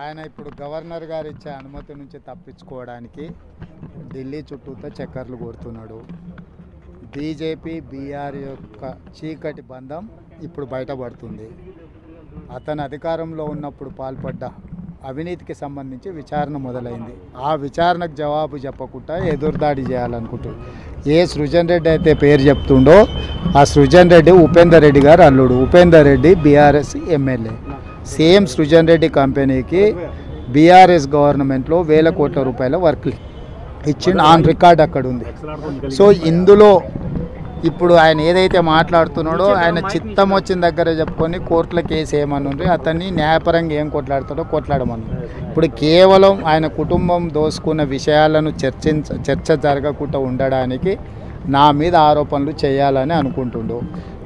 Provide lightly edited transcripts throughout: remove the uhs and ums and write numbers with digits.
ఆయన ఇప్పుడు గవర్నర్ గారు ఇచ్చే అనుమతి నుంచి తప్పించుకోవడానికి ఢిల్లీ చుట్టూతో చక్కర్లు కొడుతున్నాడు. బీజేపీ బీఆర్ యొక్క చీకటి బంధం ఇప్పుడు బయటపడుతుంది. అతను అధికారంలో ఉన్నప్పుడు పాల్పడ్డ అవినీతికి సంబంధించి విచారణ మొదలైంది. ఆ విచారణకు జవాబు చెప్పకుండా ఎదురుదాడి చేయాలనుకుంటున్నారు. ఏ సృజన్ రెడ్డి అయితే పేరు చెప్తుండో ఆ సృజన్ రెడ్డి ఉపేందర్ రెడ్డి గారు అల్లుడు. Upender Reddy BRS MLA. Same Srujan Reddy కంపెనీకి బీఆర్ఎస్ గవర్నమెంట్లో వేల కోట్ల రూపాయల వర్క్ ఇచ్చిండు. ఆన్ రికార్డ్ అక్కడ ఉంది. సో ఇందులో ఇప్పుడు ఆయన ఏదైతే మాట్లాడుతున్నాడో ఆయన చిత్తం వచ్చిన దగ్గర చెప్పుకొని కోర్టుల కేసు ఏమనుంది, అతన్ని న్యాయపరంగా ఏం కొట్లాడుతాడో కొట్లాడమని. ఇప్పుడు కేవలం ఆయన కుటుంబం దోసుకున్న విషయాలను చర్చ జరగకుండా ఉండడానికి నా మీద ఆరోపణలు చేయాలని అనుకుంటుండు.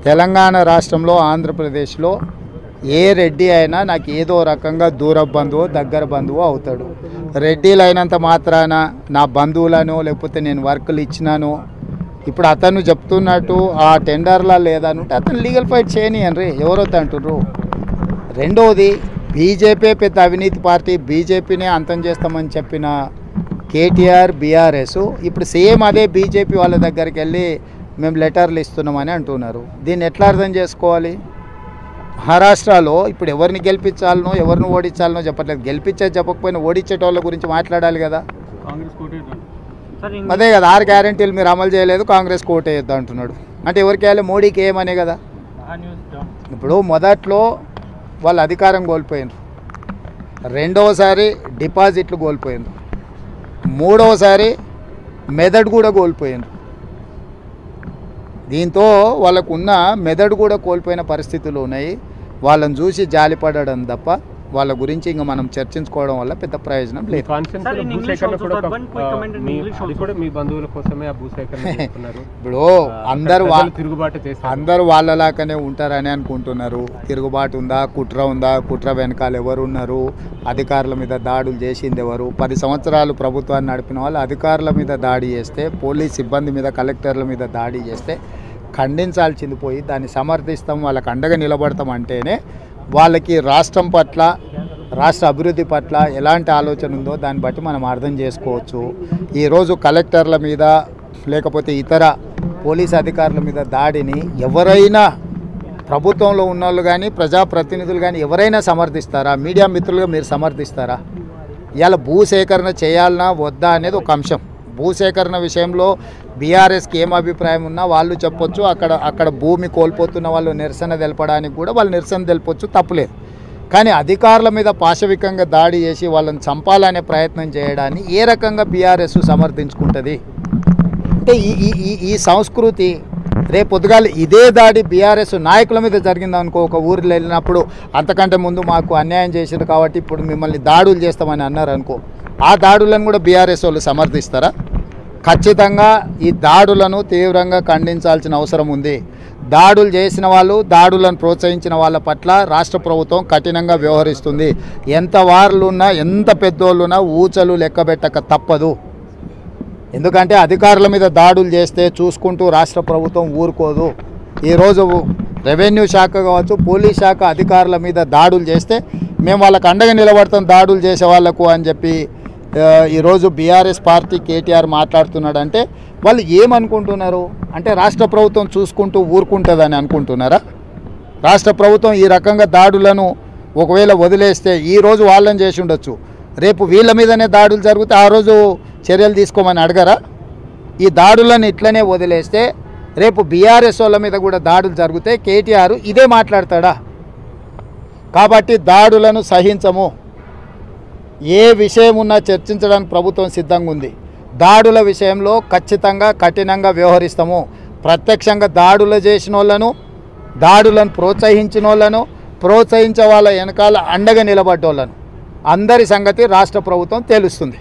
తెలంగాణ రాష్ట్రంలో ఆంధ్రప్రదేశ్లో ఏ రెడ్డి అయినా నాకు ఏదో రకంగా దూర బంధువు దగ్గర బంధువు అవుతాడు. రెడ్డిలు అయినంత మాత్రాన నా బంధువులను లేకపోతే నేను వర్కులు ఇచ్చినాను ఇప్పుడు అతను చెప్తున్నట్టు ఆ టెండర్లా లేదనుంటే అతను లీగల్ ఫైట్ చేయనియండి, ఎవరైతే అంటుర్రు. రెండవది బీజేపీ పెద్ద అవినీతి పార్టీ, బీజేపీనే అంతం చేస్తామని చెప్పిన కేటీఆర్ బీఆర్ఎస్ ఇప్పుడు సేమ్ అదే బీజేపీ వాళ్ళ దగ్గరికి వెళ్ళి మేము లెటర్లు ఇస్తున్నామని అంటున్నారు. దీన్ని ఎట్లా అర్థం చేసుకోవాలి? మహారాష్ట్రలో ఇప్పుడు ఎవరిని గెలిపించాలనో ఎవరిని ఓడించాలనో చెప్పట్లేదు. గెలిపించేది చెప్పకపోయినా ఓడించేటోళ్ళ గురించి మాట్లాడాలి కదా. అదే కదా 6 గ్యారెంటీలు మీరు అమలు చేయలేదు, కాంగ్రెస్ కోటేయొద్దు అంటున్నాడు. అంటే ఎవరికి వేయాలి? మోడీకి ఏమనే కదా. ఇప్పుడు మొదట్లో వాళ్ళు అధికారం కోల్పోయినారు, రెండవసారి డిపాజిట్లు కోల్పోయినారు, మూడవసారి మెదడు కూడా కోల్పోయినారు. దీంతో వాళ్ళకు ఉన్న మెదడు కూడా కోల్పోయిన పరిస్థితులు ఉన్నాయి. వాళ్ళని చూసి జాలిపడడం తప్ప వాళ్ళ గురించి ఇంకా మనం చర్చించుకోవడం వల్ల పెద్ద ప్రయోజనం లేదు. ఇప్పుడు అందరూ వాళ్ళలాగానే ఉంటారని అనుకుంటున్నారు. తిరుగుబాటు ఉందా, కుట్ర ఉందా, కుట్ర వెనకాల ఎవరు ఉన్నారు, అధికారుల మీద దాడులు చేసింది ఎవరు? 10 సంవత్సరాలు ప్రభుత్వాన్ని నడిపిన వాళ్ళు అధికారుల మీద దాడి చేస్తే, పోలీస్ సిబ్బంది మీద, కలెక్టర్ల మీద దాడి చేస్తే ఖండించాల్సింది పోయి దాన్ని సమర్థిస్తాం, వాళ్ళకి అండగా నిలబడతాం అంటేనే వాళ్ళకి రాష్ట్రం పట్ల, రాష్ట్ర అభివృద్ధి పట్ల ఎలాంటి ఆలోచన ఉందో దాన్ని బట్టి మనం అర్థం చేసుకోవచ్చు. ఈరోజు కలెక్టర్ల మీద లేకపోతే ఇతర పోలీస్ అధికారుల మీద దాడిని ఎవరైనా ప్రభుత్వంలో ఉన్నవాళ్ళు కానీ ప్రజాప్రతినిధులు కానీ ఎవరైనా సమర్థిస్తారా? మీడియా మిత్రులుగా మీరు సమర్థిస్తారా? ఇవాళ భూసేకరణ చేయాలన్నా వద్దా అనేది ఒక అంశం. భూసేకరణ విషయంలో బీఆర్ఎస్కి ఏం అభిప్రాయం ఉన్నా వాళ్ళు చెప్పొచ్చు. అక్కడ భూమి కోల్పోతున్న వాళ్ళు నిరసన తెలపడానికి కూడా వాళ్ళు నిరసన తెలపొచ్చు, తప్పులేదు. కానీ అధికారుల మీద పాశవికంగా దాడి చేసి వాళ్ళని చంపాలనే ప్రయత్నం చేయడాన్ని ఏ రకంగా బీఆర్ఎస్ సమర్థించుకుంటుంది? అంటే ఈ సంస్కృతి రేపు పొద్దుగాల ఇదే దాడి బీఆర్ఎస్ నాయకుల మీద జరిగిందనుకో, ఒక ఊరిలో వెళ్ళినప్పుడు అంతకంటే ముందు మాకు అన్యాయం చేశారు కాబట్టి ఇప్పుడు మిమ్మల్ని దాడులు చేస్తామని అన్నారు అనుకో, ఆ దాడులను కూడా బీఆర్ఎస్ వాళ్ళు సమర్థిస్తారా? ఖచ్చితంగా ఈ దాడులను తీవ్రంగా ఖండించాల్సిన అవసరం ఉంది. దాడులు చేసిన వాళ్ళు, దాడులను ప్రోత్సహించిన వాళ్ళ పట్ల రాష్ట్ర ప్రభుత్వం కఠినంగా వ్యవహరిస్తుంది. ఎంత వారులున్నా, ఎంత పెద్దోళ్ళున్నా ఊచలు లెక్కబెట్టక తప్పదు. ఎందుకంటే అధికారుల మీద దాడులు చేస్తే చూసుకుంటూ రాష్ట్ర ప్రభుత్వం ఊరుకోదు. ఈరోజు రెవెన్యూ శాఖ కావచ్చు, పోలీస్ శాఖ అధికారుల మీద దాడులు చేస్తే మేము వాళ్ళకు అండగా నిలబడతాం దాడులు చేసే వాళ్లకు అని చెప్పి ఈరోజు బీఆర్ఎస్ పార్టీ కేటీఆర్ మాట్లాడుతున్నాడంటే వాళ్ళు ఏమనుకుంటున్నారు? అంటే రాష్ట్ర ప్రభుత్వం చూసుకుంటూ ఊరుకుంటుందని అనుకుంటున్నారా? రాష్ట్ర ప్రభుత్వం ఈ రకంగా దాడులను ఒకవేళ వదిలేస్తే ఈరోజు వాళ్ళని చేసి ఉండొచ్చు, రేపు వీళ్ళ మీదనే దాడులు జరిగితే ఆ రోజు చర్యలు తీసుకోమని అడగరా? ఈ దాడులను ఇట్లనే వదిలేస్తే రేపు బీఆర్ఎస్ వాళ్ళ మీద కూడా దాడులు జరిగితే కేటీఆర్ ఇదే మాట్లాడతాడా? కాబట్టి దాడులను సహించము. ఏ విషయం ఉన్నా చర్చించడానికి ప్రభుత్వం సిద్ధంగా ఉంది. దాడుల విషయంలో ఖచ్చితంగా కఠినంగా వ్యవహరిస్తాము. ప్రత్యక్షంగా దాడులు చేసిన వాళ్ళను, దాడులను ప్రోత్సహించిన వాళ్ళను, ప్రోత్సహించే వాళ్ళ వెనకాల అండగా నిలబడ్డ వాళ్ళను అందరి సంగతి రాష్ట్ర ప్రభుత్వం తెలుస్తుంది.